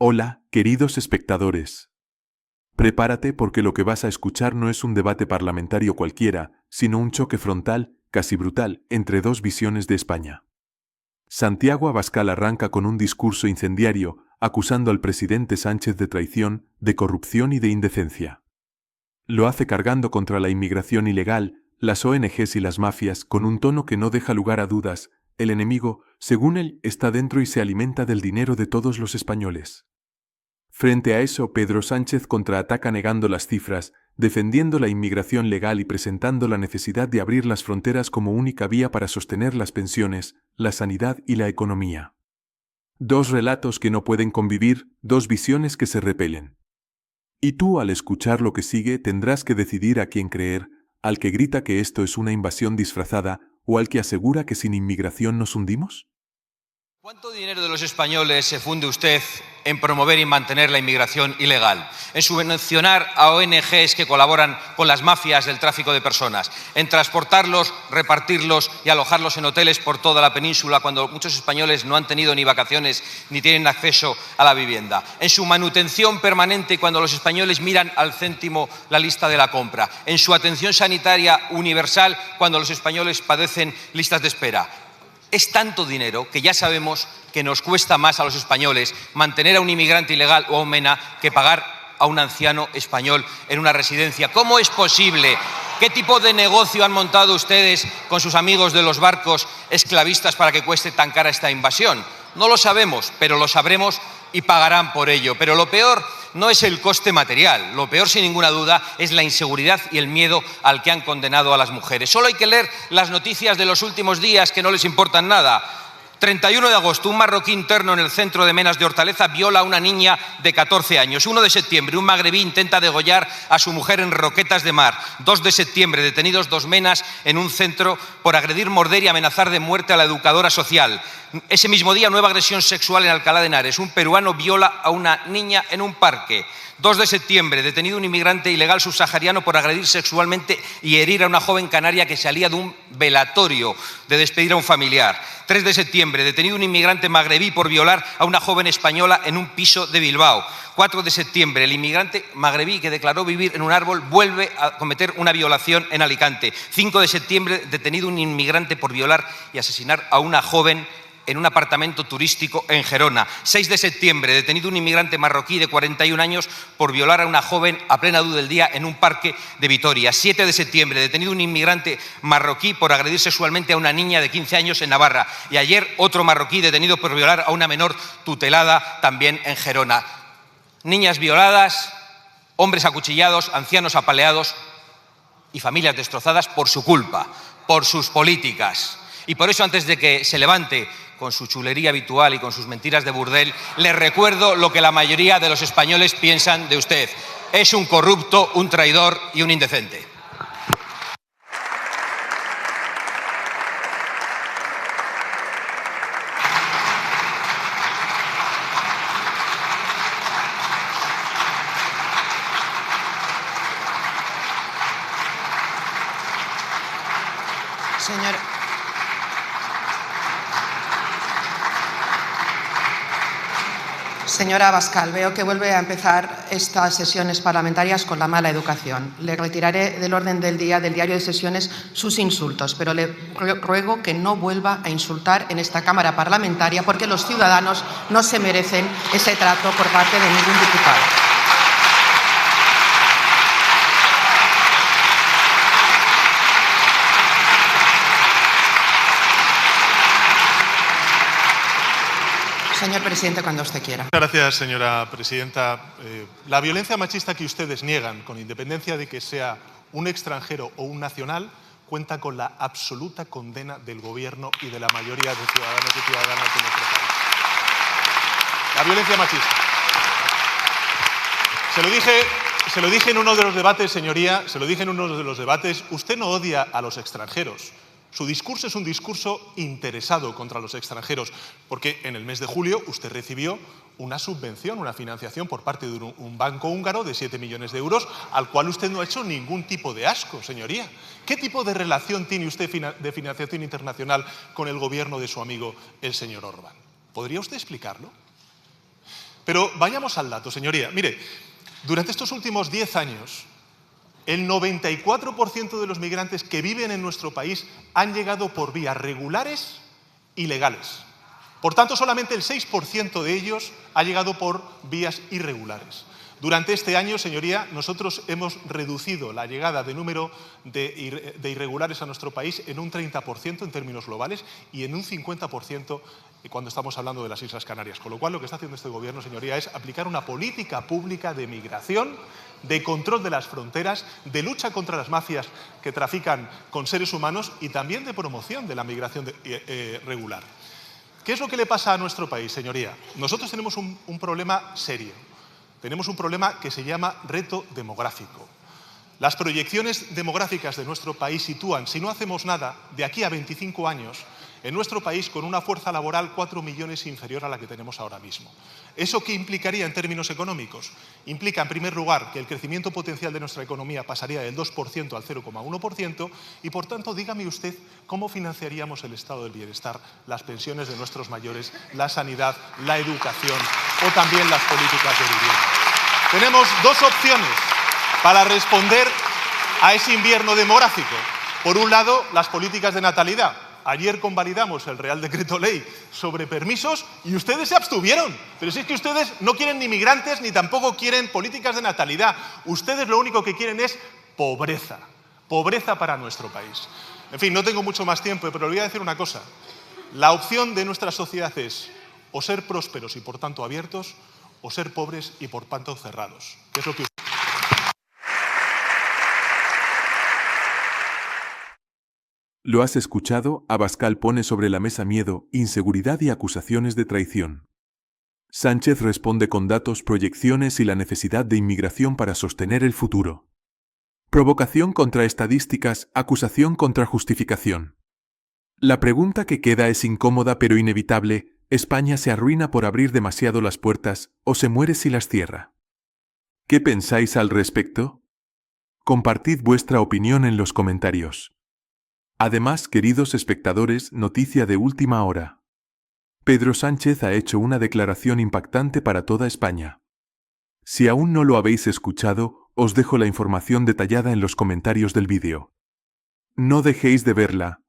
Hola, queridos espectadores. Prepárate porque lo que vas a escuchar no es un debate parlamentario cualquiera, sino un choque frontal, casi brutal, entre dos visiones de España. Santiago Abascal arranca con un discurso incendiario, acusando al presidente Sánchez de traición, de corrupción y de indecencia. Lo hace cargando contra la inmigración ilegal, las ONGs y las mafias, con un tono que no deja lugar a dudas. El enemigo, según él, está dentro y se alimenta del dinero de todos los españoles. Frente a eso, Pedro Sánchez contraataca negando las cifras, defendiendo la inmigración legal y presentando la necesidad de abrir las fronteras como única vía para sostener las pensiones, la sanidad y la economía. Dos relatos que no pueden convivir, dos visiones que se repelen. Y tú, al escuchar lo que sigue, tendrás que decidir a quién creer, al que grita que esto es una invasión disfrazada o al que asegura que sin inmigración nos hundimos. ¿Cuánto dinero de los españoles se funde usted en promover y mantener la inmigración ilegal? En subvencionar a ONGs que colaboran con las mafias del tráfico de personas, en transportarlos, repartirlos y alojarlos en hoteles por toda la península cuando muchos españoles no han tenido ni vacaciones ni tienen acceso a la vivienda, en su manutención permanente cuando los españoles miran al céntimo la lista de la compra, en su atención sanitaria universal cuando los españoles padecen listas de espera. Es tanto dinero que ya sabemos que nos cuesta más a los españoles mantener a un inmigrante ilegal o a un MENA que pagar a un anciano español en una residencia. ¿Cómo es posible? ¿Qué tipo de negocio han montado ustedes con sus amigos de los barcos esclavistas para que cueste tan cara esta invasión? No lo sabemos, pero lo sabremos y pagarán por ello. Pero lo peor no es el coste material, lo peor sin ninguna duda es la inseguridad y el miedo al que han condenado a las mujeres. Solo hay que leer las noticias de los últimos días que no les importan nada. 31 de agosto, un marroquí interno en el centro de Menas de Hortaleza viola a una niña de 14 años. 1 de septiembre, un magrebí intenta degollar a su mujer en Roquetas de Mar. 2 de septiembre, detenidos 2 menas en un centro por agredir, morder y amenazar de muerte a la educadora social. Ese mismo día, nueva agresión sexual en Alcalá de Henares. Un peruano viola a una niña en un parque. 2 de septiembre, detenido un inmigrante ilegal subsahariano por agredir sexualmente y herir a una joven canaria que salía de un velatorio de despedir a un familiar. 3 de septiembre, detenido un inmigrante magrebí por violar a una joven española en un piso de Bilbao. 4 de septiembre, el inmigrante magrebí que declaró vivir en un árbol vuelve a cometer una violación en Alicante. 5 de septiembre, detenido un inmigrante por violar y asesinar a una joven en un apartamento turístico en Gerona. 6 de septiembre, detenido un inmigrante marroquí de 41 años por violar a una joven a plena luz del día en un parque de Vitoria. 7 de septiembre, detenido un inmigrante marroquí por agredir sexualmente a una niña de 15 años en Navarra. Y ayer otro marroquí detenido por violar a una menor tutelada también en Gerona. Niñas violadas, hombres acuchillados, ancianos apaleados y familias destrozadas por su culpa, por sus políticas. Y por eso, antes de que se levante con su chulería habitual y con sus mentiras de burdel, les recuerdo lo que la mayoría de los españoles piensan de usted. Es un corrupto, un traidor y un indecente. Señora Abascal, veo que vuelve a empezar estas sesiones parlamentarias con la mala educación. Le retiraré del orden del día del diario de sesiones sus insultos, pero le ruego que no vuelva a insultar en esta Cámara parlamentaria porque los ciudadanos no se merecen ese trato por parte de ningún diputado. Señor presidente, cuando usted quiera. Muchas gracias, señora presidenta. La violencia machista que ustedes niegan, con independencia de que sea un extranjero o un nacional, cuenta con la absoluta condena del Gobierno y de la mayoría de ciudadanos y ciudadanas de nuestro país. La violencia machista. Se lo dije en uno de los debates, señoría, se lo dije en uno de los debates, usted no odia a los extranjeros. Su discurso es un discurso interesado contra los extranjeros, porque en el mes de julio usted recibió una subvención, una financiación por parte de un banco húngaro de 7 millones de euros, al cual usted no ha hecho ningún tipo de asco, señoría. ¿Qué tipo de relación tiene usted de financiación internacional con el gobierno de su amigo, el señor Orbán? ¿Podría usted explicarlo? Pero vayamos al dato, señoría. Mire, durante estos últimos 10 años, el 94% de los migrantes que viven en nuestro país han llegado por vías regulares y legales. Por tanto, solamente el 6% de ellos ha llegado por vías irregulares. Durante este año, señoría, nosotros hemos reducido la llegada de número de irregulares a nuestro país en un 30% en términos globales y en un 50% cuando estamos hablando de las Islas Canarias. Con lo cual, lo que está haciendo este Gobierno, señoría, es aplicar una política pública de migración, de control de las fronteras, de lucha contra las mafias que trafican con seres humanos y también de promoción de la migración regular. ¿Qué es lo que le pasa a nuestro país, señoría? Nosotros tenemos un problema serio. Tenemos un problema que se llama reto demográfico. Las proyecciones demográficas de nuestro país sitúan, si no hacemos nada, de aquí a 25 años, en nuestro país con una fuerza laboral 4 millones inferior a la que tenemos ahora mismo. ¿Eso qué implicaría en términos económicos? Implica, en primer lugar, que el crecimiento potencial de nuestra economía pasaría del 2% al 0,1% y, por tanto, dígame usted cómo financiaríamos el estado del bienestar, las pensiones de nuestros mayores, la sanidad, la educación o también las políticas de vivienda. Tenemos dos opciones para responder a ese invierno demográfico. Por un lado, las políticas de natalidad. Ayer convalidamos el Real Decreto Ley sobre permisos y ustedes se abstuvieron. Pero si es que ustedes no quieren ni migrantes ni tampoco quieren políticas de natalidad. Ustedes lo único que quieren es pobreza. Pobreza para nuestro país. En fin, no tengo mucho más tiempo, pero le voy a decir una cosa. La opción de nuestra sociedad es o ser prósperos y por tanto abiertos o ser pobres y por tanto cerrados. ¿Qué es lo que Lo has escuchado, Abascal pone sobre la mesa miedo, inseguridad y acusaciones de traición. Sánchez responde con datos, proyecciones y la necesidad de inmigración para sostener el futuro. Provocación contra estadísticas, acusación contra justificación. La pregunta que queda es incómoda pero inevitable: ¿España se arruina por abrir demasiado las puertas o se muere si las cierra? ¿Qué pensáis al respecto? Compartid vuestra opinión en los comentarios. Además, queridos espectadores, noticia de última hora. Pedro Sánchez ha hecho una declaración impactante para toda España. Si aún no lo habéis escuchado, os dejo la información detallada en los comentarios del vídeo. No dejéis de verla,